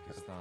Pakistan.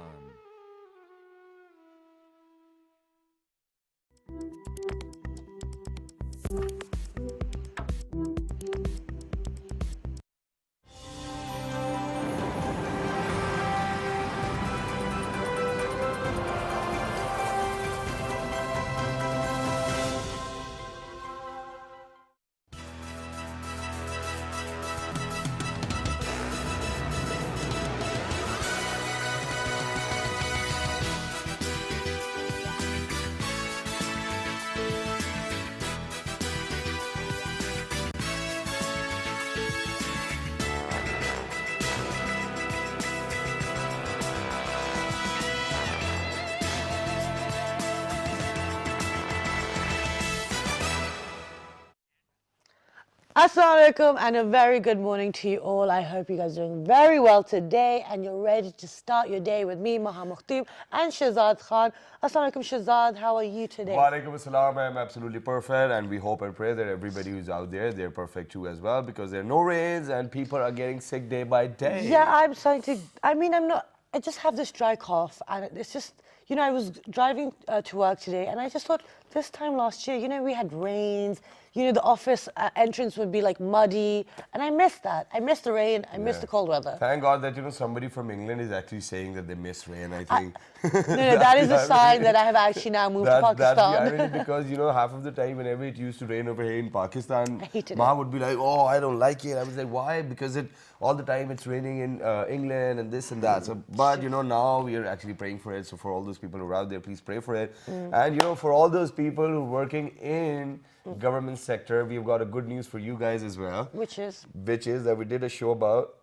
Assalamu alaikum and a very good morning to you all. I hope you guys are doing very well today and you're ready to start your day with me, Maha Mukhtim and Shahzad Khan. Assalamu alaikum Shahzad, how are you today? Walaikum assalam, I'm absolutely perfect and we hope and pray that everybody who's out there, they're perfect too as well because there are no rains and people are getting sick day by day. Yeah, I'm starting to, I just have this dry cough and it's just, I was driving to work today and I just thought this time last year, we had rains, the office entrance would be like muddy and I missed that. I missed the rain, I missed the cold weather. Thank God that, somebody from England is actually saying that they miss rain, I think. No, that is a sign that I have actually now moved to Pakistan. That's the irony because, half of the time whenever it used to rain over here in Pakistan, I hated Ma it. would be like, oh, I don't like it. I was like, why? Because all the time it's raining in England and this and that. So, but, now we are actually praying for it. So for all those people who are out there, please pray for it. And, for all those people who are working in government sector, we've got a good news for you guys as well. Which is that we did a show about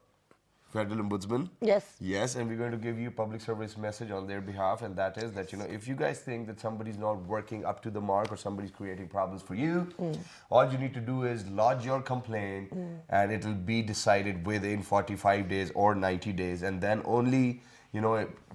Federal Ombudsman. Yes. Yes, and we're going to give you a public service message on their behalf, and that is that, if you guys think that somebody's not working up to the mark or somebody's creating problems for you, all you need to do is lodge your complaint and it'll be decided within 45 days or 90 days, and then only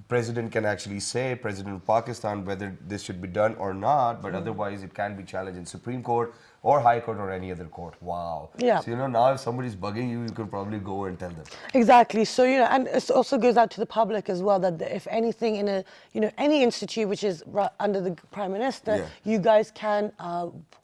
President can actually say, President of Pakistan, whether this should be done or not, but otherwise it can be challenged in Supreme Court or High Court or any other court. Wow. Yeah. So, now if somebody's bugging you, you can probably go and tell them. Exactly. So, and it also goes out to the public as well that if anything in a, any institute which is under the Prime Minister, you guys can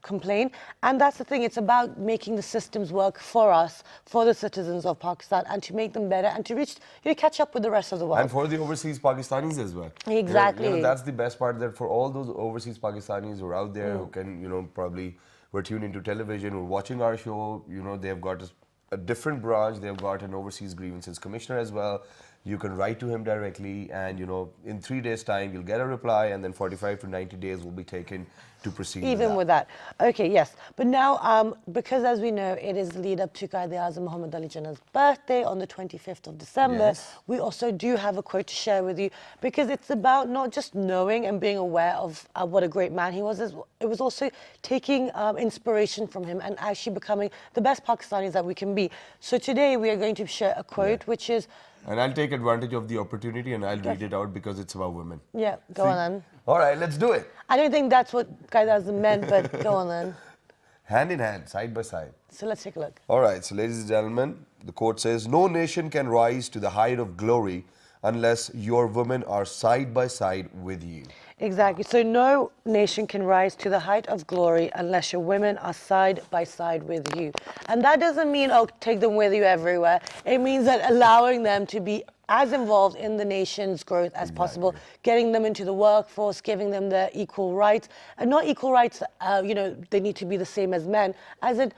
complain. And that's the thing. It's about making the systems work for us, for the citizens of Pakistan, and to make them better and to reach, catch up with the rest of the world. And for the overseas Pakistanis as well. Exactly. That's the best part, that for all those overseas Pakistanis who are out there who can, probably were tuned into television or watching our show, they've got a different branch. They've got an overseas grievances commissioner as well. You can write to him directly and, in 3 days' time, you'll get a reply and then 45 to 90 days will be taken to proceed Even with that. Okay, yes. But now, because as we know, it is the lead up to Quaid-e-Azam Muhammad Ali Jinnah's birthday on the 25th of December, we also do have a quote to share with you because it's about not just knowing and being aware of what a great man he was, it was also taking inspiration from him and actually becoming the best Pakistanis that we can be. So today we are going to share a quote which is... And I'll take advantage of the opportunity and I'll read it out because it's about women. Yeah, go on then. All right, let's do it. I don't think that's what Quaid-e-Azam meant, but go on then. Hand in hand, side by side. So let's take a look. All right, so ladies and gentlemen, the quote says, "No nation can rise to the height of glory unless your women are side by side with you." Exactly. So no nation can rise to the height of glory unless your women are side by side with you. And that doesn't mean, take them with you everywhere. It means that allowing them to be as involved in the nation's growth as possible, getting them into the workforce, giving them their equal rights. And not equal rights, they need to be the same as men. As in,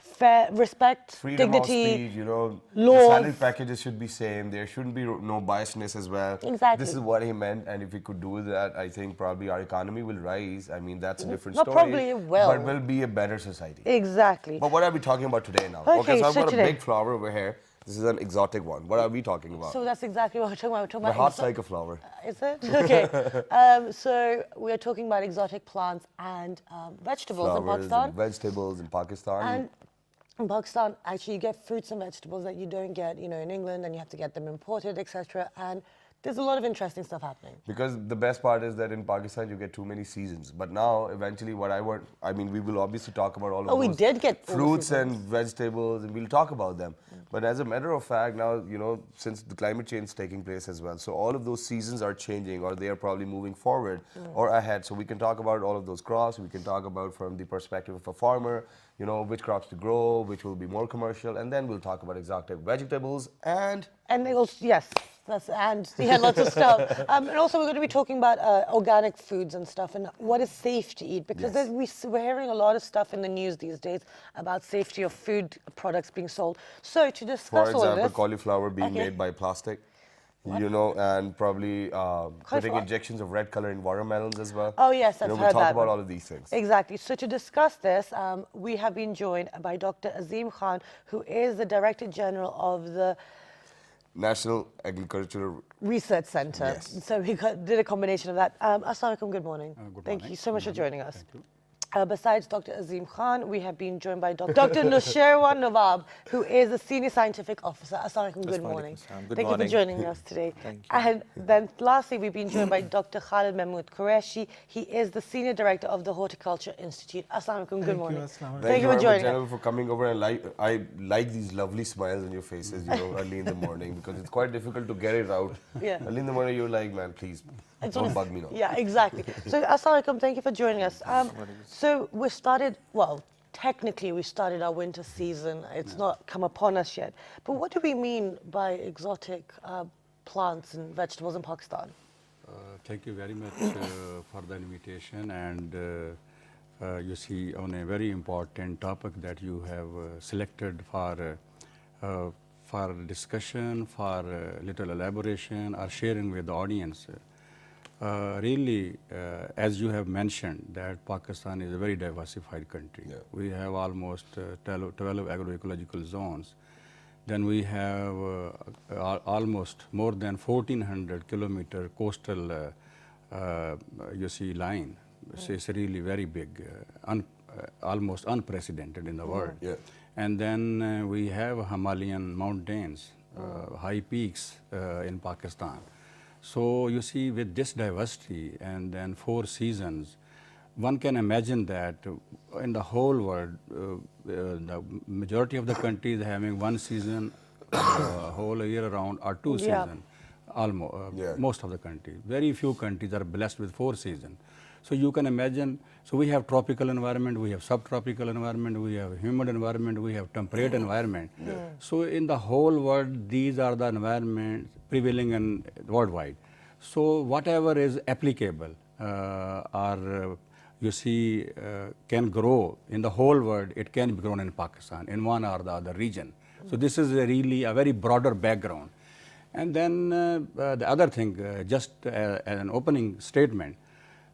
fair, respect, freedom dignity, of speech, laws. The salary packages should be same. There shouldn't be no biasness as well. Exactly. This is what he meant, and if we could do that, I think probably our economy will rise. I mean, that's a different story. Probably it will. But will be a better society. Exactly. But what are we talking about today now? Okay, so I've got today, a big flower over here. This is an exotic one. What are we talking about? So that's exactly what we're talking about. We're talking The about hot like a flower. Is it? Okay. So we are talking about exotic plants and vegetables Flowers in Pakistan. and vegetables in Pakistan. And in Pakistan, actually, you get fruits and vegetables that you don't get, in England, and you have to get them imported, etc. And There's a lot of interesting stuff happening. Because the best part is that in Pakistan you get too many seasons. But now, eventually, I mean, we will obviously talk about all of We those did get all the fruits and seasons. vegetables, and we'll talk about them. But as a matter of fact, now, since the climate change is taking place as well, so all of those seasons are changing, or they are probably moving forward or ahead. So we can talk about all of those crops. We can talk about from the perspective of a farmer, which crops to grow, which will be more commercial, and then we'll talk about exotic vegetables and And they also, yes, lots of stuff. And also we're going to be talking about organic foods and stuff and what is safe to eat, because Yes. we're hearing a lot of stuff in the news these days about safety of food products being sold. So to for discuss all of example, this, cauliflower being Okay. made by plastic, and probably putting Cauliflower? injections of red color in watermelons as well. Oh yes, I've We'll heard talk that about one. all of these things. Exactly. So to discuss this, we have been joined by Dr. Azim Khan, who is the Director General of the National Agricultural. Research Center. Yes. So we did a combination of that. Assalamu alaikum, good morning. Good Thank morning. you so much for joining us. Thank you. Besides Dr. Azim Khan, we have been joined by Dr. Nushairwan Nawab, who is the Senior Scientific Officer. Assalamu alaikum, good morning. Good Thank morning. you for joining us today. Thank you. And then lastly, we've been joined by Dr. Khalid Mahmood Qureshi. He is the Senior Director of the Horticulture Institute. Assalamu alaikum, good morning. Assalamu alaikum. Thank you for very much, joining us. General, for coming over. And I like these lovely smiles on your faces, early in the morning, because it's quite difficult to get it out. Yeah. Early in the morning, you're like, man, please, I just don't wanna- bug me now. Yeah, exactly. So, assalamu alaikum, thank you for joining us. So, technically we started our winter season. It's not come upon us yet. But what do we mean by exotic plants and vegetables in Pakistan? Thank you very much for the invitation, and you see on a very important topic that you have selected for discussion, for little elaboration or sharing with the audience. Really, as you have mentioned, that Pakistan is a very diversified country. Yeah. We have almost 12 agroecological zones. Then we have almost more than 1,400 kilometer coastal, line. It's really very big, almost unprecedented in the world. Yeah. And then we have Himalayan mountains, high peaks in Pakistan. So you see, with this diversity and then 4 seasons, one can imagine that in the whole world, the majority of the countries having 1 season whole year around or 2 Yeah. seasons, almost Yeah. most of the countries. Very few countries are blessed with 4 seasons. So you can imagine. So we have tropical environment, we have subtropical environment, we have humid environment, we have temperate environment. So in the whole world, these are the environments prevailing in worldwide. So whatever is applicable can grow in the whole world, it can be grown in Pakistan in one or the other region. So this is really a very broader background. And then the other thing, just an opening statement,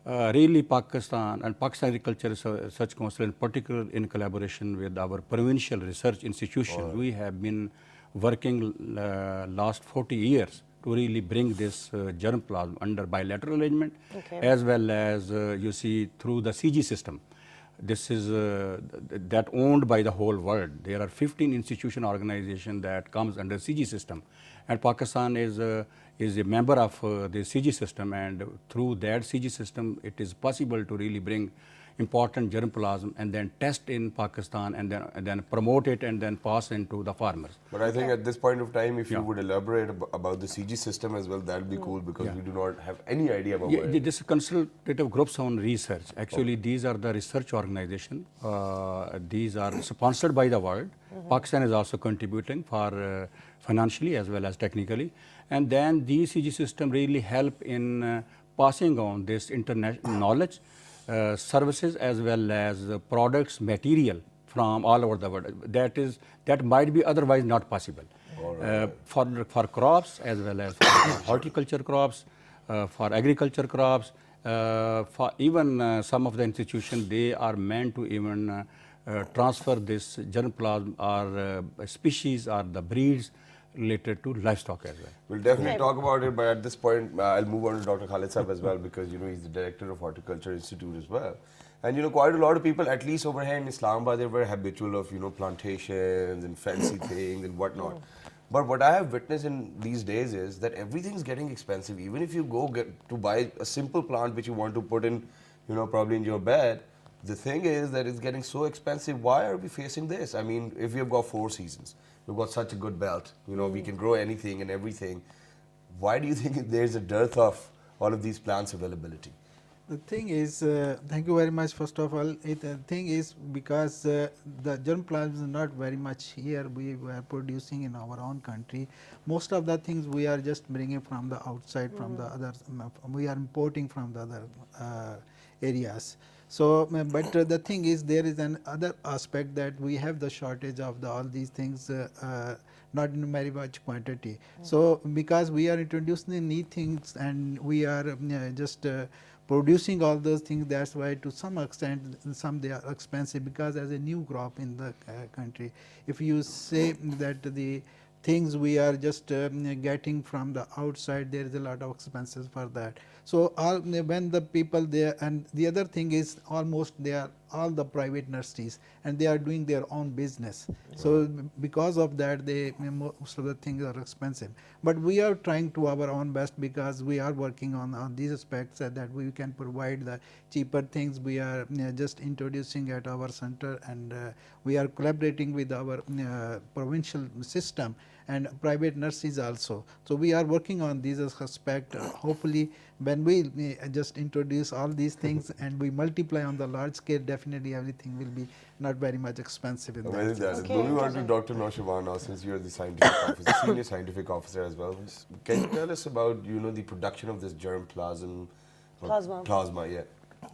really Pakistan and Pakistan Agriculture Research Council in particular, in collaboration with our provincial research institution, we have been working last 40 years to really bring this germplasm under bilateral arrangement, as well as through the CG system. This is that owned by the whole world. There are 15 institution organization that comes under CG system, and Pakistan is a member of the CG system, and through that CG system, it is possible to really bring important germplasm and then test in Pakistan and then promote it and then pass into the farmers. But I think at this point of time, if you would elaborate about the CG system as well, that would be cool, because we do not have any idea about Yeah, what it is. this is consultative groups on research. Actually, these are the research organization. These are sponsored by the world. Pakistan is also contributing for financially as well as technically. And then these CG system really help in passing on this international knowledge, services as well as products, material from all over the world. That might be otherwise not possible. For crops as well as for horticulture crops, for agriculture crops, for even some of the institutions, they are meant to even transfer this germplasm or species or the breeds related to livestock as well. We'll definitely talk about it, but at this point, I'll move on to Dr. Khalid Saab as well, because he's the director of Horticulture Institute as well. And quite a lot of people, at least over here in Islamabad, they're very habitual of plantations and fancy things and whatnot. But what I have witnessed in these days is that everything's getting expensive. Even if you go get to buy a simple plant which you want to put in, you know, probably in your bed, the thing is that it's getting so expensive. Why are we facing this? I mean, if we've got 4 seasons, we've got such a good belt, you know, we can grow anything and everything. Why do you think there's a dearth of all of these plants availability? The thing is, thank you very much. First of all, the thing is because the germplasm is not very much here. We are producing in our own country. Most of the things we are just bringing from the outside, from the other. We are importing from the other areas. So, but the thing is, there is an other aspect that we have the shortage of all these things. Not in very much quantity. So, because we are introducing new things and we are just producing all those things, that's why to some extent some they are expensive, because as a new crop in the country, if you say that the things we are just getting from the outside, there is a lot of expenses for that. So, when the people there, and the other thing is almost they are all the private nurseries and they are doing their own business. So, because of that most of the things are expensive. But we are trying to our own best, because we are working on these aspects that we can provide the cheaper things. We are just introducing at our center, and we are collaborating with our provincial system and private nurseries also. So, we are working on these aspects. Hopefully, when we just introduce all these things and we multiply on the large scale, definitely everything will be not very much expensive in that sense. Okay, moving on to Dr. Noshirwan now, since you're the scientific officer, senior scientific officer as well. Can you tell us about, you know, the production of this germplasm? Plasma, yeah.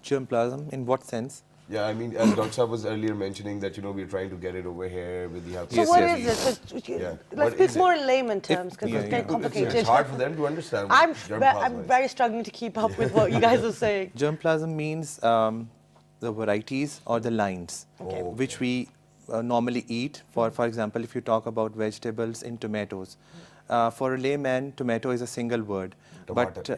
Germplasm, in what sense? Yeah, I mean, as Dr. Saab was earlier mentioning that, you know, we're trying to get it over here with the help So of what CSE. is it? Yeah. Let's What speak is more it? in layman terms, because it's getting complicated. It's hard for them to understand what I'm germplasm is. very struggling to keep up with what you guys are saying. Germplasm means the varieties or the lines which we normally eat. For example, if you talk about vegetables in tomatoes, for a layman, tomato is a single word. Tomato,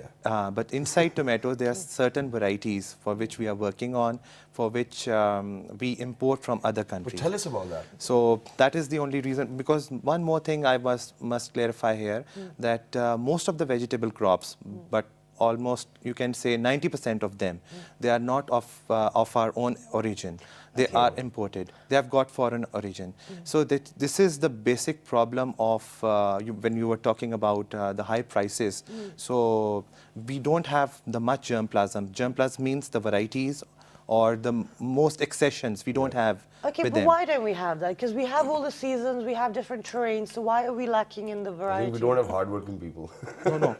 But inside tomatoes, there are certain varieties for which we are working on, for which we import from other countries. But tell us about that. So that is the only reason, because one more thing I must clarify here, that most of the vegetable crops, but almost you can say 90% of them, they are not of our own origin. They are imported. They have got foreign origin. So this is the basic problem of when you were talking about the high prices. So we don't have the much germplasm. Germplasm means the varieties or the most accessions we don't have Okay, with but them. why don't we have that? Because we have all the seasons, we have different terrains, so why are we lacking in the I variety? think we don't have hardworking people. No.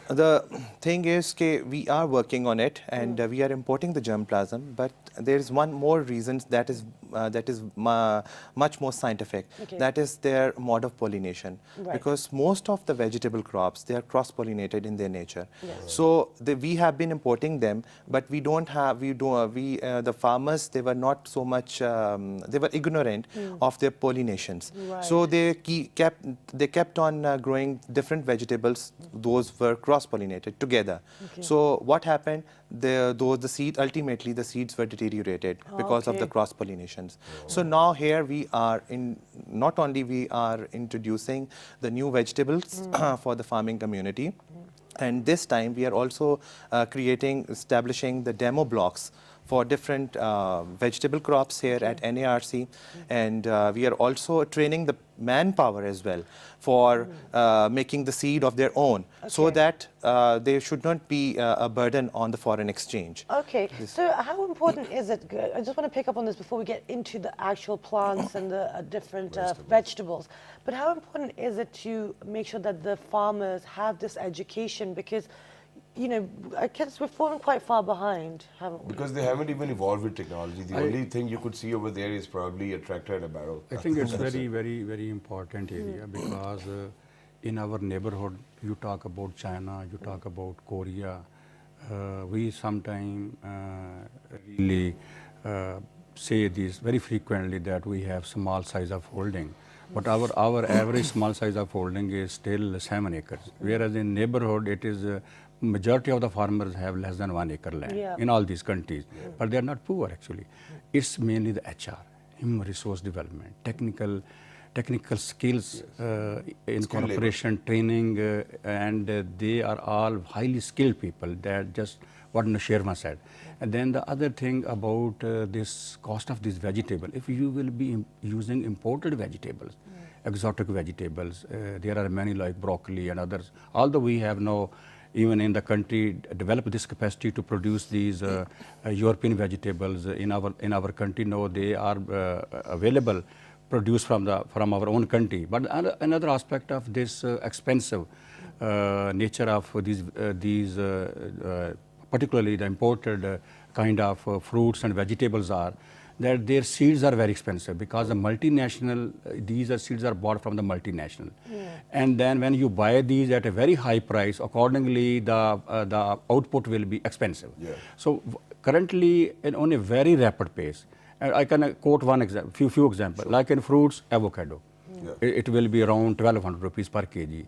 The thing is, we are working on it, and we are importing the germplasm. But there is one more reason that is much more scientific. Okay. That is their mode of pollination. Right. Because most of the vegetable crops, they are cross-pollinated in their nature. Yes. So we have been importing them, but we don't have. The farmers, they were not so much. They were ignorant of their pollinations. Right. So they kept on growing different vegetables. Those were cross-pollinated together. Okay. So what happened? Ultimately the seeds were deteriorated because of the Okay. cross-pollinations. So now here we are not only we are introducing the new vegetables for the farming community, and this time we are also establishing the demo blocks for different vegetable crops here at NARC, and we are also training the manpower as well for making the seed of their own, so that there should not be a burden on the foreign exchange. Okay, so how important is it? I just want to pick up on this before we get into the actual plants and the different vegetables. But how important is it to make sure that the farmers have this education? Because, you know, I guess we've fallen quite far behind, haven't we? Because they haven't even evolved with technology. The only thing you could see over there is probably a tractor and a barrel. I think it's very, very important area, because in our neighborhood, you talk about China, you talk about Korea. We sometimes really say this very frequently, that we have small size of holding. But our average small size of holding is still 7 acres. Whereas in neighborhood, it is majority of the farmers have less than 1 acre land in all these countries. But they are not poor actually. It's mainly the HR, human resource development, technical technical skills in Skilled labor. corporation training, and they are all highly skilled people. That just what Nashirma said. And then the other thing about this cost of this vegetable, if you will be using imported vegetables, exotic vegetables, there are many like broccoli and others. Although we have no, even in the country, developed this capacity to produce these European vegetables in our country. No, they are available, produced from our own country. But another aspect of this expensive nature of these particularly the imported kind of fruits and vegetables are that their seeds are very expensive because the multinational, seeds are bought from the multinational. And then when you buy these at a very high price, accordingly the output will be expensive. So currently on a very rapid pace, I can quote one example, few examples, like in fruits, avocado. It will be around 1,200 rupees per kg.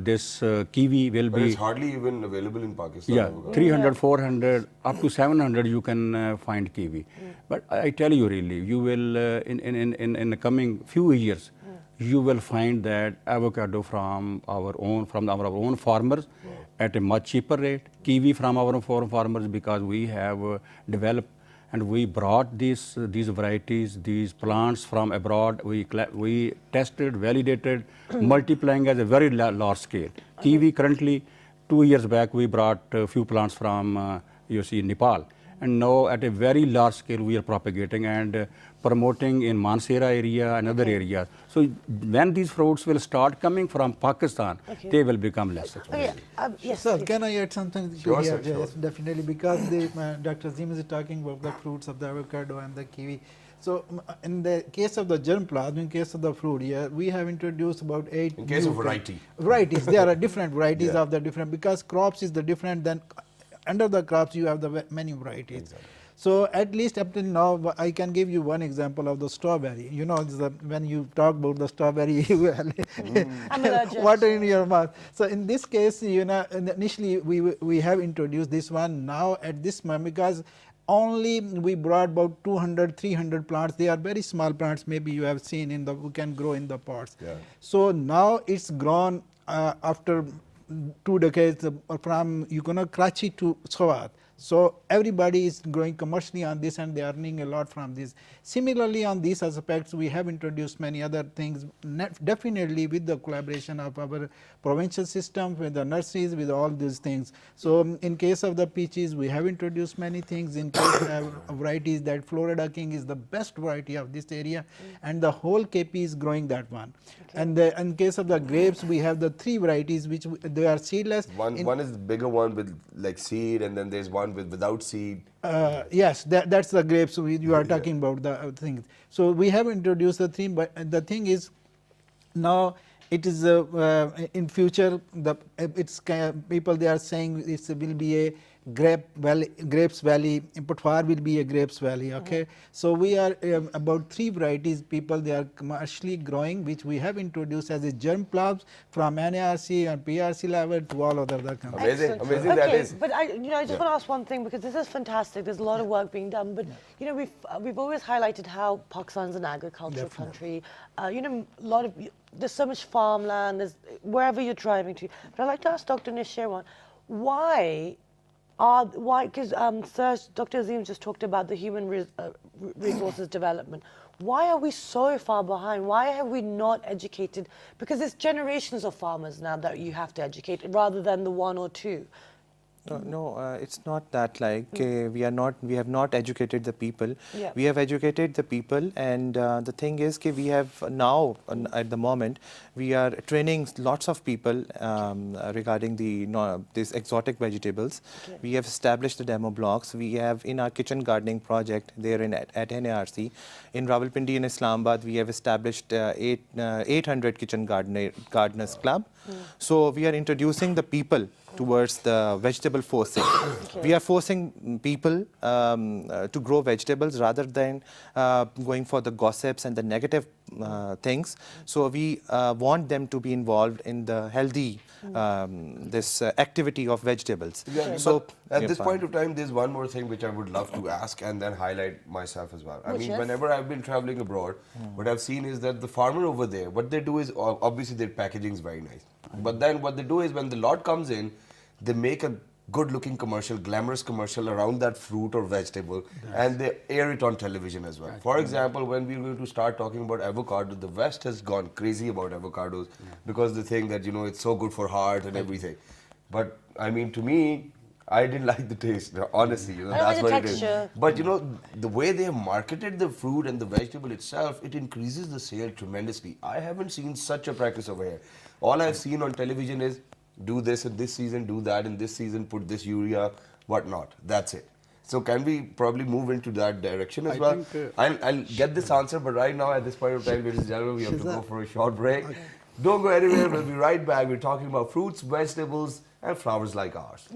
This kiwi will But be... it's hardly even available in Pakistan. Yeah, 300, 400, up to 700 you can find kiwi. But I tell you really, you will, in the coming few years, you will find that avocado from our own farmers at a much cheaper rate, kiwi from our own farmers, because we have developed and we brought these varieties, these plants from abroad. We tested, validated, multiplying at a very large scale. Kiwi currently, 2 years back, we brought a few plants from Nepal. And now at a very large scale, we are propagating and promoting in Mansehra area and other areas. So when these fruits will start coming from Pakistan, they will become less expensive. Yes, Sir, please. can I add something Sure, here? sir, sure. Yes, definitely, because Dr. Azim is talking about the fruits of the avocado and the kiwi. So in the case of the germplasm, in case of the fruit, we have introduced about 8 In case of new variety. varieties. There are different varieties Yeah. of the different, because crops is the different, then under the crops you have the many varieties. Exactly. So at least up till now, I can give you one example of the strawberry. You know, when you talk about the strawberry, you will I'm allergic. water in your mouth. So in this case, initially we have introduced this one. Now at this moment, because only we brought about 200, 300 plants. They are very small plants. Maybe you have seen we can grow in the pots. Yeah. So now it's grown after 2 decades from Karachi to Swat. So everybody is growing commercially on this and they are earning a lot from this. Similarly, on these aspects, we have introduced many other things, definitely with the collaboration of our provincial system, with the nurseries, with all these things. So in case of the peaches, we have introduced many things. In case of varieties, that Florida King is the best variety of this area, and the whole KP is growing that one. And in case of the grapes, we have the 3 varieties which they are seedless. One is the bigger one with like seed, and then there's one without seed. Yes, that's the grapes you are talking about, the things. So we have introduced the 3, but the thing is, now it is in future people they are saying it will be a grapes valley, Patwar will be a grapes valley. Okay, so we are about 3 varieties people they are commercially growing, which we have introduced as a germplasm from NARC and PRC level to all other companies. Amazing, Excellent. amazing Okay, that is. but I just want to ask one thing, because this is fantastic. There's a lot of work being done, but we've always highlighted how Pakistan's an agricultural country. There's so much farmland. There's wherever you're driving to. But I'd like to ask Dr. Nishirwan, why? Because Dr. Azim just talked about the human resources development. Why are we so far behind? Why have we not educated? Because there's generations of farmers now that you have to educate, rather than the 1 or 2. No, it's not that like we have not educated the people. Yeah. We have educated the people, and the thing is we have now at the moment we are training lots of people regarding these exotic vegetables. Okay. We have established the demo blocks. We have in our kitchen gardening project there at NARC in Rawalpindi in Islamabad. We have established 800 kitchen gardeners club. So we are introducing the people towards the vegetable vegetable forcing. We are forcing people to grow vegetables rather than going for the gossips and the negative things. So we want them to be involved in the healthy this activity of vegetables. Yeah, So at this point of time, there's one more thing which I would love to ask and then highlight myself as well. I mean, whenever I've been traveling abroad, what I've seen is that the farmer over there, what they do is, obviously their packaging is very nice. But then what they do is when the lot comes in, they make a good looking commercial, glamorous commercial around that fruit or vegetable, and they air it on television as well. For example, when we're going to start talking about avocado, the West has gone crazy about avocados because they think that, you know, it's so good for heart and everything. But I mean, to me, I didn't like the taste, honestly, you know, that's what it is. But you know, the way they have marketed the fruit and the vegetable itself, it increases the sale tremendously. I haven't seen such a practice over here. All I've seen on television is do this in this season, do that in this season, put this urea, whatnot. That's it. So can we probably move into that direction as well? I'll get this answer, but right now at this point of time, ladies and gentlemen, we have to go for a short break. Don't go anywhere. We'll be right back. We're talking about fruits, vegetables, and flowers like ours.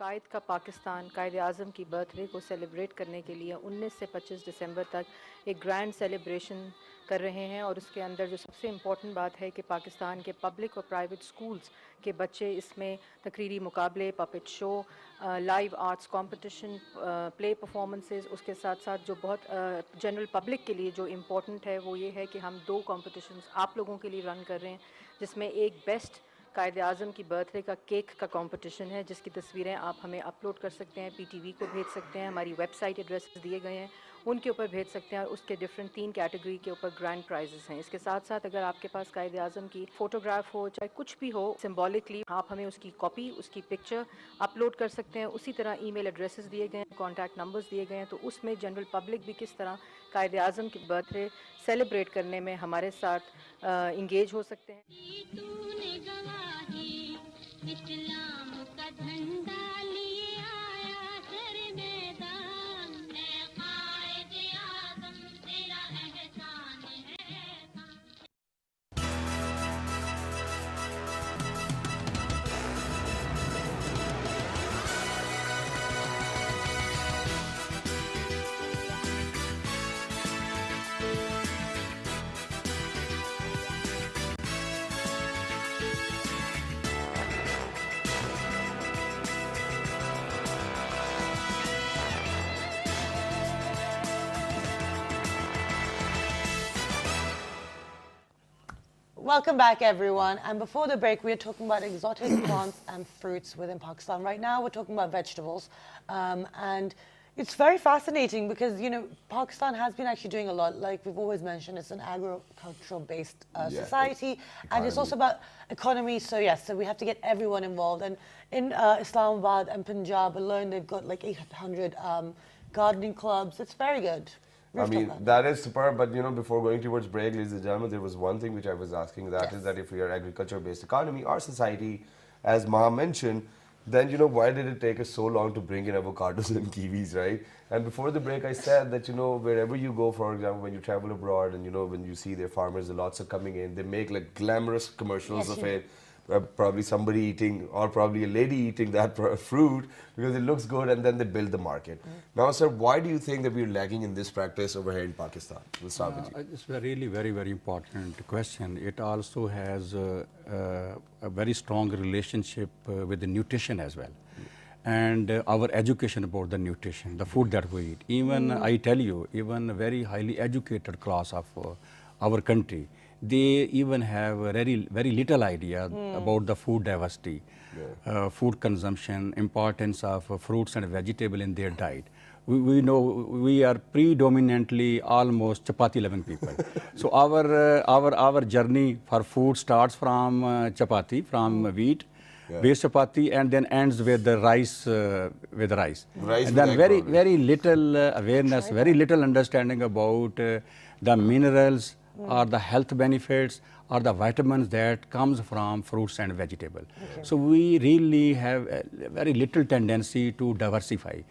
कायद का पाकिस्तान कायद आज़म की birthday को celebrate करने के लिए 19 से 25 दिसंबर तक एक grand celebration कर रहे हैं और उसके अंदर जो सबसे इम्पॉर्टेंट बात है कि पाकिस्तान के पब्लिक और प्राइवेट स्कूल्स के बच्चे इसमें तकरीरी मुकाबले, puppet show, live arts competition, play performances, उसके साथ साथ जो बहुत जनरल पब्लिक के लिए जो इम्पॉर्टेंट है वो ये है कि हम 2 कॉम्पिटिशन्स आप लोगों के लिए रन कर रहे हैं, जिसमें एक बेस्ट कायद आज़म की बर्थडे का केक का कंपटीशन है, जिसकी तस्वीरें आप हमें अपलोड कर सकते हैं, पीटीवी को भेज सकते हैं, हमारी वेबसाइट एड्रेसेस दिए गए हैं, उनके ऊपर भेज सकते हैं और उसके डिफरेंट 3 कैटेगरी के ऊपर ग्रैंड प्राइजेस हैं। इसके साथ साथ अगर आपके पास कायद आज़म की फ़ोटोग्राफ हो, चाहे कुछ भी हो, सिम्बॉलिकली आप हमें उसकी कॉपी, उसकी पिक्चर अपलोड कर सकते हैं। उसी तरह ईमेल एड्रेसेस दिए गए हैं, कॉन्टैक्ट नंबर्स दिए गए हैं, तो उसमें जनरल पब्लिक भी किस तरह कायद आज़म की बर्थडे सेलिब्रेट करने में हमारे साथ इंगेज हो सकते हैं। इस्लाम का झंडा लिए आया तेरे मैदान में, कायद आज़म तेरा एहसान है। Welcome back, everyone. And before the break, we were talking about exotic plants and fruits within Pakistan. Right now, we're talking about vegetables. And it's very fascinating because, you know, Pakistan has been actually doing a lot. Like we've always mentioned, it's an agricultural-based society. And it's also about economy. So, yes, so we have to get everyone involved. And in Islamabad and Punjab alone, they've got like 800 gardening clubs. It's very good. I mean, that is superb, but you know, before going towards break, ladies and gentlemen, there was one thing which I was asking, that is that if we are agriculture-based economy, our society, as Ma mentioned, then you know, why did it take us so long to bring in avocados and kiwis, right? And before the break, I said that, you know, wherever you go, for example, when you travel abroad and, you know, when you see their farmers, the lots are coming in, they make like glamorous commercials of it. Probably somebody eating, or probably a lady eating that fruit because it looks good, and then they build the market. Now, sir, why do you think that we're lagging in this practice over here in Pakistan? We'll start with you. It's a really very, very important question. It also has a very strong relationship with the nutrition as well. And our education about the nutrition, the food that we eat. Even, I tell you, even a very highly educated class of our country, they even have a very little idea about the food diversity, food consumption, importance of fruits and vegetable in their diet. We know we are predominantly almost chapati loving people. So our journey for food starts from chapati, from wheat, base chapati, and then ends with the rice. Rice And with then egg very probably. very little awareness, very little understanding about the minerals or the health benefits or the vitamins that comes from fruits and vegetables. So we really have a very little tendency to diversify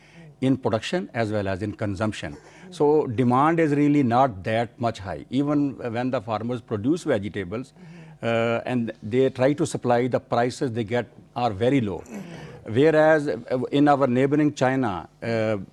in production as well as in consumption. So demand is really not that much high. Even when the farmers produce vegetables and they try to supply, the prices they get are very low. Whereas in our neighboring China,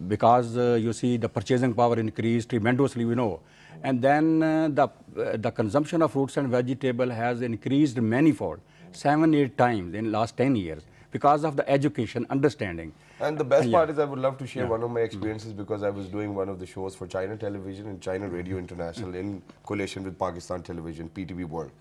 because you see the purchasing power increased tremendously, we know, and then the consumption of fruits and vegetable has increased manifold, 7-8 times in last 10 years because of the education, understanding. And the best Yeah. part is I would love to share one of my experiences because I was doing one of the shows for China Television and China Radio International in coalition with Pakistan Television, PTV World.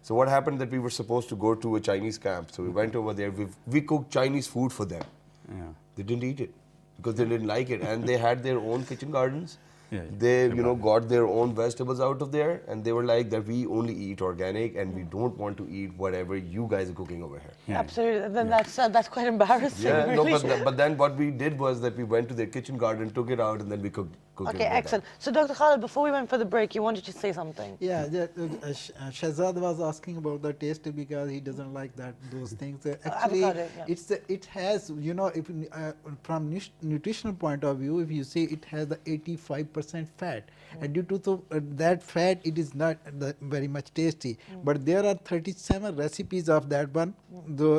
So what happened that we were supposed to go to a Chinese camp. So we went over there, we cooked Chinese food for them. Yeah. They didn't eat it because they didn't like it, and they had their own kitchen gardens. Yeah, They, got their own vegetables out of there, and they were like that we only eat organic, and we don't want to eat whatever you guys are cooking over here. Yeah. Absolutely. Then that's quite embarrassing. Yeah, no, really. but then what we did was that we went to their kitchen garden, took it out, and then we cooked it. Okay, with them. excellent. So, Dr. Khalid, before we went for the break, you wanted to say something. Yeah, Shahzad was asking about the taste because he doesn't like those things. Actually, Avocado, yeah. it has, if from nutritional point of view, if you see it has the 85% fat, and due to that fat, it is not very much tasty. But there are 37 recipes of that one.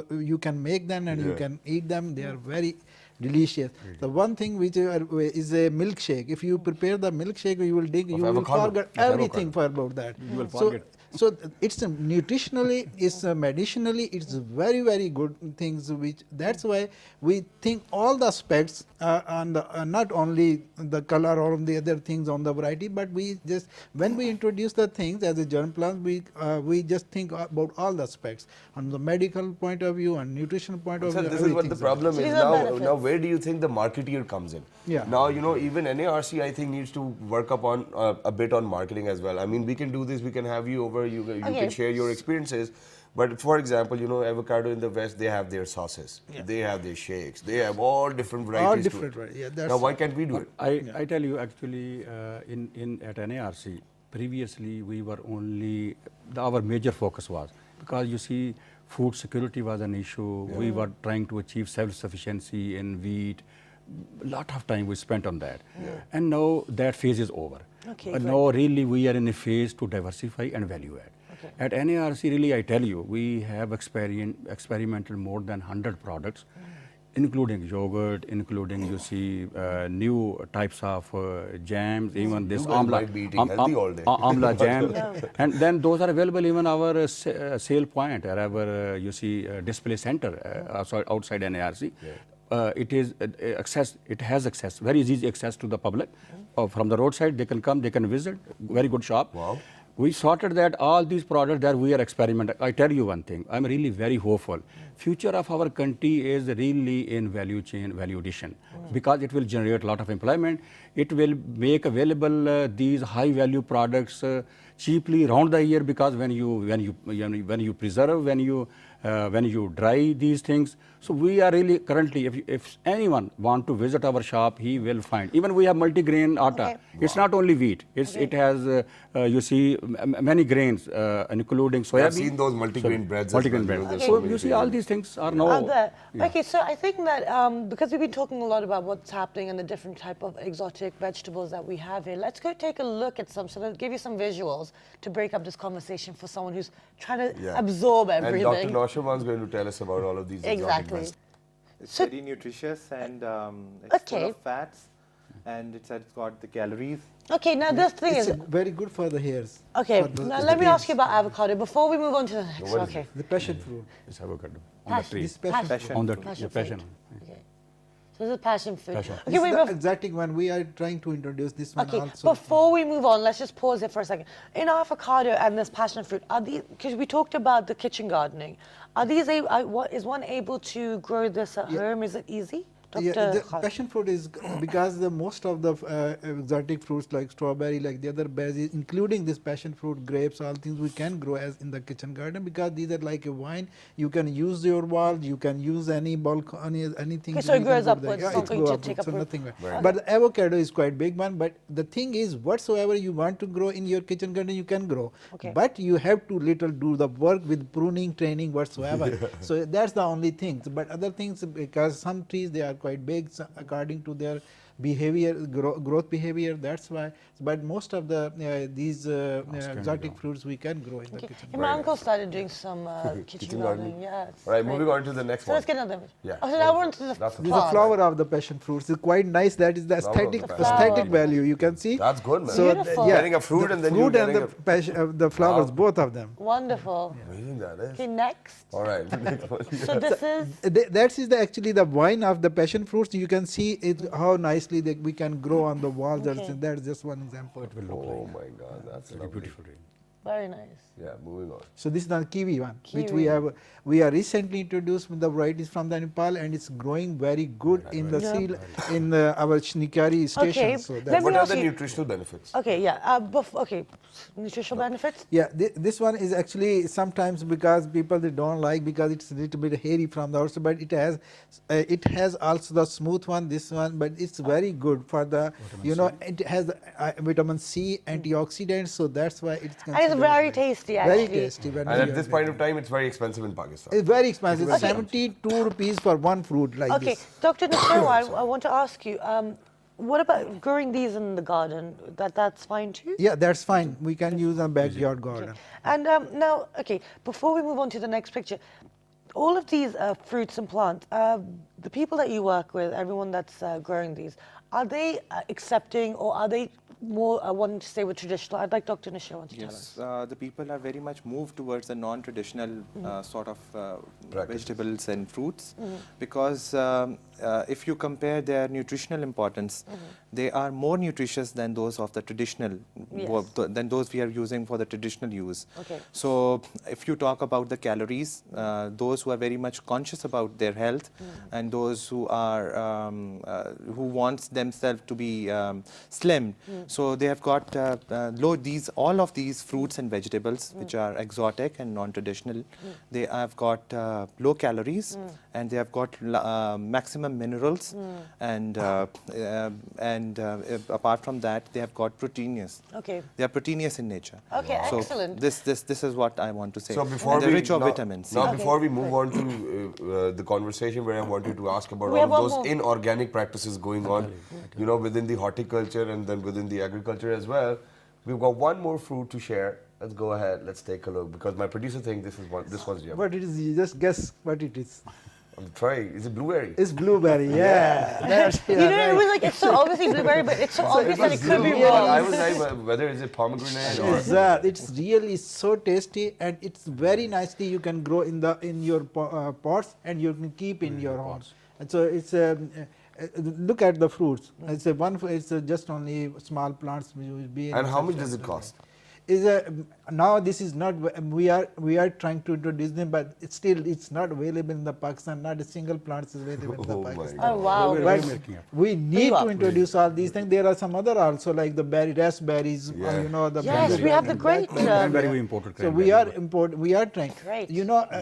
You can make them and you can eat them. They are very delicious. The one thing which is a milkshake. If you prepare the milkshake, you will dig. You will avocado. forget Of everything for about that. You will forget. So it's nutritionally, it's medicinally, it's very very good things. Which that's why we think all the aspects on the not only the color or the other things on the variety, but we just when we introduce the things as a germ plant, we just think about all the aspects on the medical point of view and nutritional point of So view. this is what the everything's problem So is these are now. benefits. Now, where do you think the marketeer comes in? Yeah. Now, even NARC, I think, needs to work upon a bit on marketing as well. I mean, we can do this. We can have you over. You Okay. can share your experiences. But for example, avocado in the West, they have their sauces. Yeah. They have their shakes. They have all different varieties. all to different, it. right? Yeah, that's Now, why can't we do it? I tell you actually at NARC previously we were only our major focus was because you see food security was an issue. We were trying to achieve self-sufficiency in wheat. A lot of time we spent on that, and now that phase is over. Okay, And great. now really we are in a phase to diversify and value add. Okay. At NARC, really, I tell you, we have experimented more than 100 products, including yogurt, including new types of jams, even this You guys might be eating healthy all day. amla jam, and then those are available even our sale point or our display center outside NARC. It is access. It has access, very easy access to the public. From the roadside, they can come, they can visit. Very good shop. Wow. We sorted that all these products that we are experimenting. I tell you one thing, I'm really very hopeful. Future of our country is really in value chain, value addition, because it will generate a lot of employment. It will make available these high value products cheaply round the year, because when you preserve, when you dry these things. So we are really currently, if anyone want to visit our shop, he will find. Even we have multi-grain atta. Okay. It's not only wheat. It has many grains, including soybean. I've seen those multigrain breads. as Multi-grain well, bread. there's Okay. So many you see, things. all these things are now Out there. Yeah. Okay, so I think that because we've been talking a lot about what's happening and the different type of exotic vegetables that we have here, let's go take a look at some. So let's give you some visuals to break up this conversation for someone who's trying to Yeah. absorb And everything. Dr. Noshaman's going to tell us about all of these exotic Exactly. vegetables. It's So- very nutritious and it's full Okay. of fats, and it's got the calories. Okay, now this thing it's is very good for the hairs. okay. for the- Now the let me ask you beans. about avocado before we move on to the next. what is Okay. The passion fruit. It's avocado on the Passion. tree. This passion Passion. fruit. On the Passion passion. Okay. So this is passion fruit. Passion. Okay, This wait, is bef- the exotic one. We are trying to introduce this one Okay, also. before we move on, let's just pause it for a second. In avocado and this passion fruit, are these, because we talked about the kitchen gardening, are these, is one able to grow this at home? Is it easy? Yeah, Dr. the Khan. passion fruit is because the most of the exotic fruits like strawberry, like the other berries, including this passion fruit, grapes, all things we can grow as in the kitchen garden because these are like a wine. You can use your wall, you can use any balcony, anything. Okay, so it you can grows put there. upwards, Yeah, it's not it's going go to upwards, take so uproot. nothing. Very But the avocado is quite big one. But the thing is, whatsoever you want to grow in your kitchen garden, you can grow. Okay. But you have to little do the work with pruning, training, whatsoever. So that's the only thing. But other things, because some trees they are quite big according to their behavior, growth behavior. That's why. But most of the these exotic fruits we can grow in the Okay. kitchen. And my uncle started doing some kitchen gardening. Yeah. It's All right, great. moving on to the next So one. let's get another image. Yeah. Oh, so now we're on to the That's a This is the plant. flower of the passion fruits. It's quite nice. That is the Flower of the aesthetic passion fruit. aesthetic value. You can see. That's good, man. So Beautiful. yeah, Getting a fruit the and then fruit you're and getting the passion, the flowers, Wow. both of them. Wonderful. Amazing that is. Okay, next. All right, the next one. So this is That is actually the vine of the passion fruits. You can see it how nicely we can grow on the walls. Okay. That's just one example. It will look Oh like my God, that's very lovely. beautiful. very nice. Yeah, moving on. So this is the kiwi one, which Kiwi. we are recently introduced with the varieties from the Nepal, and it's growing very good in the seal in our Shnikari station. Okay, So let that's me What are ask the you- nutritional benefits? Okay, yeah. Okay, nutritional benefits. yeah, this one is actually sometimes because people they don't like because it's a little bit hairy from the outside, but it has also the smooth one, this one, but it's very good for the it has vitamin C, antioxidants, so that's why it's And it's considered very tasty, actually. very tasty. And at this point of time, it's very expensive in Pakistan. it's very expensive. Okay. 72 rupees for one fruit like Okay, this. Dr. Nashirwar, I want to ask you, what about growing these in the garden? That's fine too? Yeah, that's fine. We can use a backyard garden. And now, okay, before we move on to the next picture, all of these fruits and plants, the people that you work with, everyone that's growing these, are they accepting or are they more wanting to stay with traditional? I'd like Dr. Nashirwar to tell us. Yes, the people are very much moved towards the non-traditional sort of vegetables and fruits because if you compare their nutritional importance, they are more nutritious than those of the traditional, Yes. than those we are using for the traditional use. Okay. So if you talk about the calories, those who are very much conscious about their health and those who are who wants themselves to be slim, so they have got all of these fruits and vegetables which are exotic and non-traditional. They have got low calories and they have got maximum minerals and apart from that they have got proteinous. Okay. They are proteinous in nature. Okay, So excellent. this is what I want to say. So And before they're we rich of now, vitamins. now Okay. before we move on to the conversation where I wanted to ask about We have all of one those more. inorganic practices going on, within the horticulture and then within the agriculture as well, we've got one more fruit to share. Let's go ahead. Let's take a look because my producer thinks this one's yummy. What it is, you just guess what it is. I'm trying. Is it blueberry? It's blueberry, yeah. That's, You know, it was like, it's so obviously blueberry, but it's so obvious that it could be I wrong. was like, whether is it pomegranate or it's really so tasty and it's very nicely you can grow in your pots and you can keep in your home. And so it's look at the fruits. It's just only small plants. Which will be and how much does it cost? Now this is not we are trying to introduce them, but it's not available in the Pakistan. Not a single plant is available in the Oh my Pakistan. Oh, wow. But making it. we need up. to introduce all these things. There are some other also like the raspberries. Yeah. The Yes, we have the great. Cranberry we imported. so we are we are trying. Great.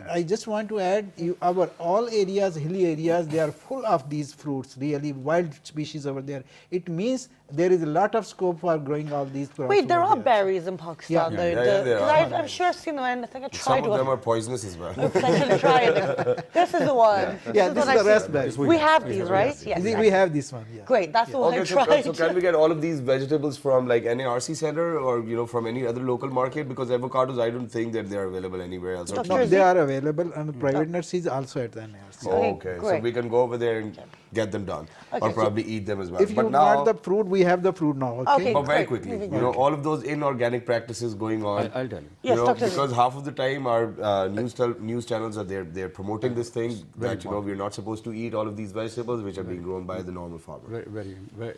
I just want to add, our all areas, hilly areas, they are full of these fruits. Really, wild species over there. It means there is a lot of scope for growing all these crops. Wait, there over are there. berries in Pakistan, Yeah. though. Yeah, there 'cause are. I'm sure I've seen them, and I think I Some tried of one. them are poisonous as well. Potentially tried it. This is the one. Yeah, is this what is I've the seen. raspberry. We have these, right? Yes. We have this one. Yeah. Great, that's the one I Okay, tried. so can we get all of these vegetables from like any RC center or from any other local market? Because avocados, I don't think that they are available anywhere else. Or Dr. No, Jersey? they are available and private nurseries also at the NRC. Oh, okay, so great. we can go over there and get them done, Okay, or so probably eat them as well. If you but now, want the fruit, we have the fruit now. Okay. Okay. but very Great. quickly, Moving all of those inorganic practices going on. I'll tell you. Yes, Dr. Because half of the time our news channels are they're promoting this thing that we're not supposed to eat all of these vegetables which are being grown by the normal farmer.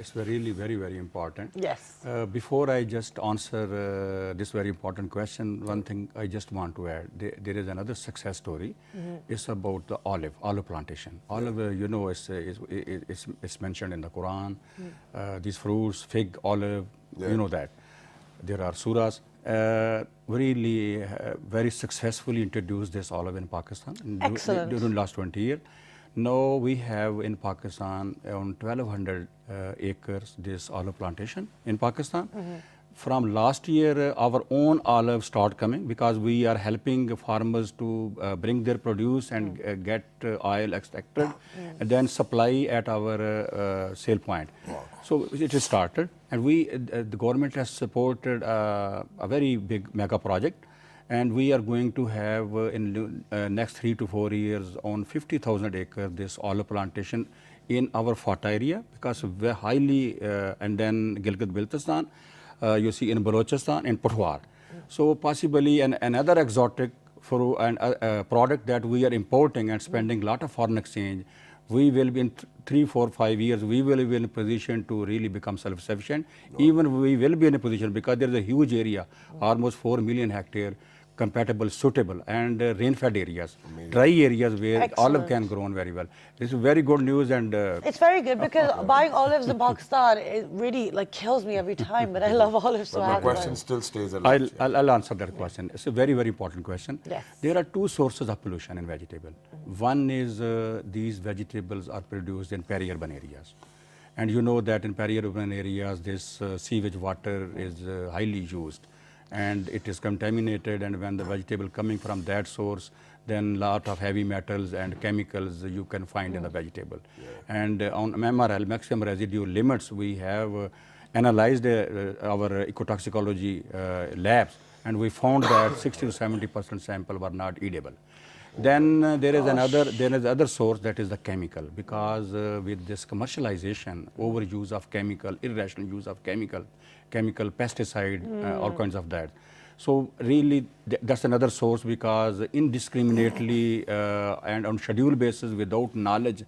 It's really very, very important. Yes. Before I just answer this very important question, one thing I just want to add. There is another success story. It's about the olive plantation. Olive, it's mentioned in the Quran. These fruits, fig, olive, you know that. There are surahs. Really very successfully introduced this olive in Pakistan Excellent. during last 20 years. Now we have in Pakistan on 1,200 acres this olive plantation in Pakistan. From last year, our own olives start coming because we are helping farmers to bring their produce and get oil extracted and then supply at our sale point. So it is started, and the government has supported a very big mega project, and we are going to have in next 3 to 4 years on 50,000 acres this olive plantation in our Fat area because we're highly, and then Gilgit-Baltistan. You see in Balochistan and Putwar. So possibly another exotic product that we are importing and spending a lot of foreign exchange, we will be in 3, 4, 5 years, we will be in a position to really become self-sufficient. Even we will be in a position because there is a huge area, almost 4 million hectare, compatible, suitable, and rain-fed areas, dry areas where olive can grow very well. This is very good news, and it's very good because buying olives in Pakistan, it really like kills me every time. But I love olives, so But I my have to buy question them. still stays alive. I'll answer that question. It's a very, very important question. Yes. There are 2 sources of pollution in vegetable. One is these vegetables are produced in peri-urban areas. And you know that in peri-urban areas, this sewage water is highly used. And it is contaminated, and when the vegetable coming from that source, then lot of heavy metals and chemicals you can find in the vegetable. And on MRL, maximum residue limits, we have analyzed our ecotoxicology labs, and we found that 60 to 70% sample were not eatable. Then there is other source, that is the chemical, because with this commercialization, overuse of chemical, irrational use of chemical pesticide, all kinds of that. So really that's another source, because indiscriminately and on schedule basis without knowledge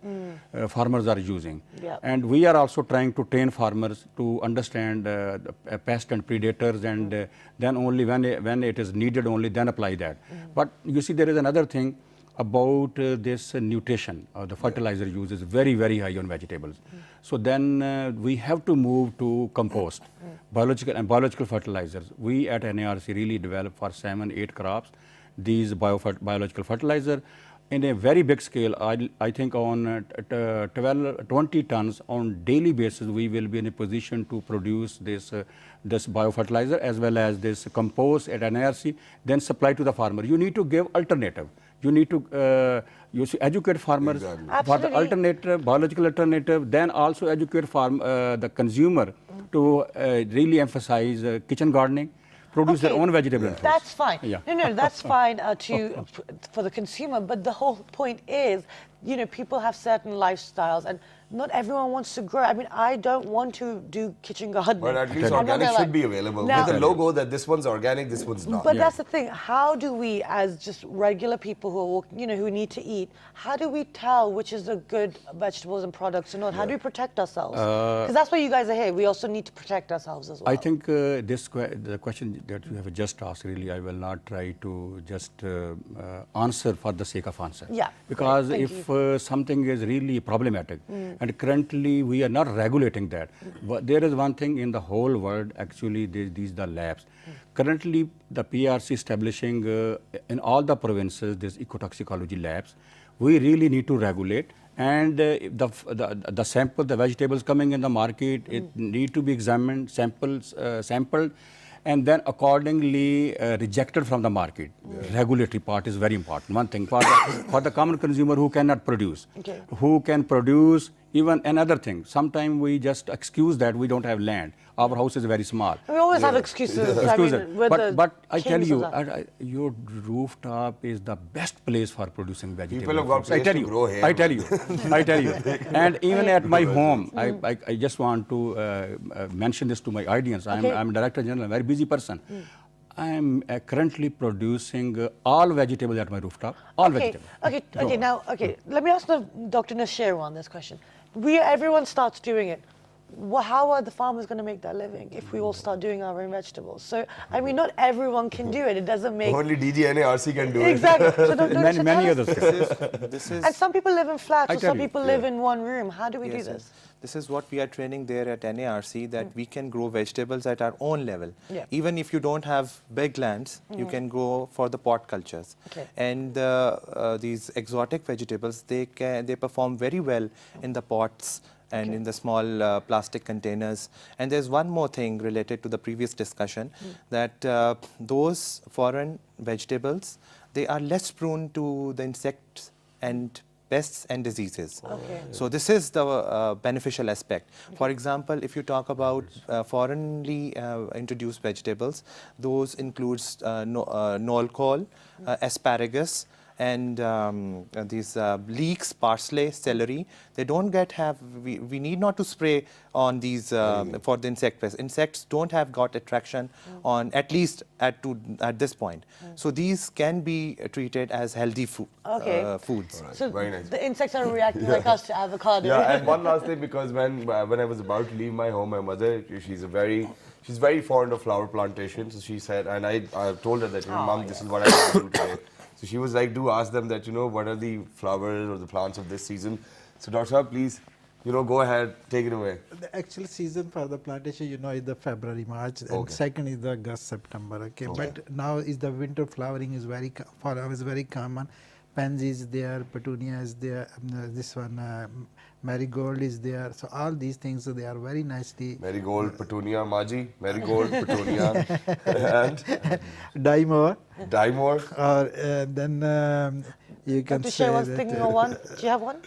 farmers are using. Yep. And we are also trying to train farmers to understand the pest and predators, and then only when it is needed only then apply that. But you see there is another thing about this nutrition, the fertilizer use is very, very high on vegetables. So then we have to move to compost, biological fertilizers. We at NARC really develop for 7, 8 crops these biological fertilizer in a very big scale. I think on 20 tons on daily basis we will be in a position to produce this biofertilizer as well as this compost at NARC, then supply to the farmer. You need to give alternative. You need to educate farmers for the alternative, biological alternative, then also educate the consumer to really emphasize kitchen gardening, produce their own vegetable and fruits. That's fine. Yeah. No, that's fine for the consumer. But the whole point is, people have certain lifestyles, and not everyone wants to grow. I mean, I don't want to do kitchen gardening. But at least I'm not organic gonna should be available Now- with a logo that this one's organic, this one's not. But that's the thing. How do we, as just regular people who are walking, who need to eat, how do we tell which is the good vegetables and products or not? How do we protect ourselves? Because that's why you guys are here. We also need to protect ourselves as well. I think the question that you have just asked, really, I will not try to just answer for the sake of answer. Yeah. Because Great. if something is really problematic, and currently we are not regulating that. But there is one thing in the whole world, actually, these the labs. Currently, the PRC establishing in all the provinces these ecotoxicology labs. We really need to regulate, and the sample, the vegetables coming in the market, it need to be examined, sampled, and then accordingly rejected from the market. Regulatory part is very important. One thing for the common consumer who cannot produce, who can produce. Even another thing, sometimes we just excuse that we don't have land. Our house is very small. We always have excuses. I mean, But I tell kings you, of that. your rooftop is the best place for producing vegetables. People have got place to grow here. I tell you. And even at my home, I just want to mention this to my audience. I'm a director general, a very busy person. I am currently producing all vegetables at my rooftop. All vegetables. Okay. Now, let me ask Dr. Nasir on this question. Everyone starts doing it. how are the farmers going to make their living if we all start doing our own vegetables? So, I mean, not everyone can do it. It doesn't make... Only DGNARC can do Exactly. it. So don't Many, so many tell us- others can. This is And some people live in flats, I or tell some you, people live in one room. How do we do Yes, this? this is what we are training there at NARC, that we can grow vegetables at our own level. Yeah. Even if you don't have big lands, you can grow for the pot cultures. Okay. And these exotic vegetables, they perform very well in the pots and in the small plastic containers. And there's one more thing related to the previous discussion, that those foreign vegetables, they are less prone to the insects and pests and diseases. Okay. So this is the beneficial aspect. For example, if you talk about foreignly introduced vegetables, those includes nol col, asparagus, and these leeks, parsley, celery. They don't we need not to spray on these for the insect pests. Insects don't have got attraction on, at least at this point. So these can be treated as healthy foods. So Very nice. the insects are reacting like us to avocado. Yeah, and one last thing, because when I was about to leave my home, my mother, she's very fond of flower plantations. So she said, and I told her that, Mom, this is what I want to do today. So she was like, do ask them that, what are the flowers or the plants of this season. So Dr. Saab, please, go ahead, take it away. The actual season for the plantation, is the February, March, and Okay. second is the August, September. Okay, but now is the winter flowering is for us very common. Pansy is there, petunia is there, this one marigold is there. So all these things, they are very nicely. Marigold, petunia, Maji, marigold, petunia, and Daimor, Dimor. or then you can Dr. say Shay was that, thinking of one. Do you have one?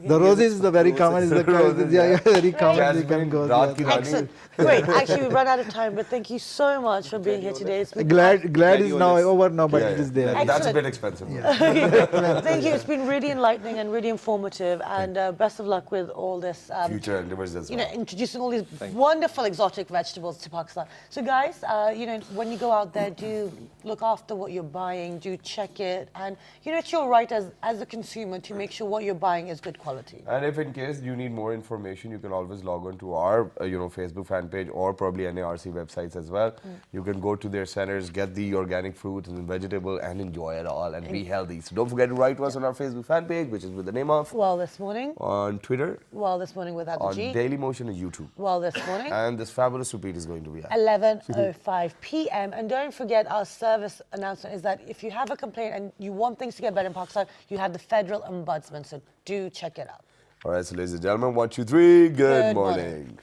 the roses is the very common. Is the Roses, yeah, very common. You Jasmine, can go. Raat ki there. Rani. Excellent. Great. Actually, we've run out of time, but thank you so much for being here today. It's been Glad is now Gladiolus. over now, but Yeah, it is yeah. there. That's a Excellent. bit expensive. Thank you. It's been really enlightening and really informative. And best of luck with all this. Future endeavors as well. Introducing all these wonderful exotic vegetables to Pakistan. So, guys, when you go out there, do look after what you're buying. Do check it, and it's your right as a consumer to make sure what you're buying is good quality. And if in case you need more information, you can always log on to our Facebook fan page or probably NARC websites as well. You can go to their centers, get the organic fruits and vegetable, and enjoy it all and be healthy. So don't forget to write to us on our Facebook fan page, which is with the name of, Well, this morning. on Twitter, This morning without the on G. Daily Motion and YouTube. This morning. And this fabulous repeat is going to be at 11:05 p.m. And don't forget, our service announcement is that if you have a complaint and you want things to get better in Pakistan, you have the Federal Ombudsman. So do check it out. All right, so ladies and gentlemen, 1, 2, 3, good Good morning. morning.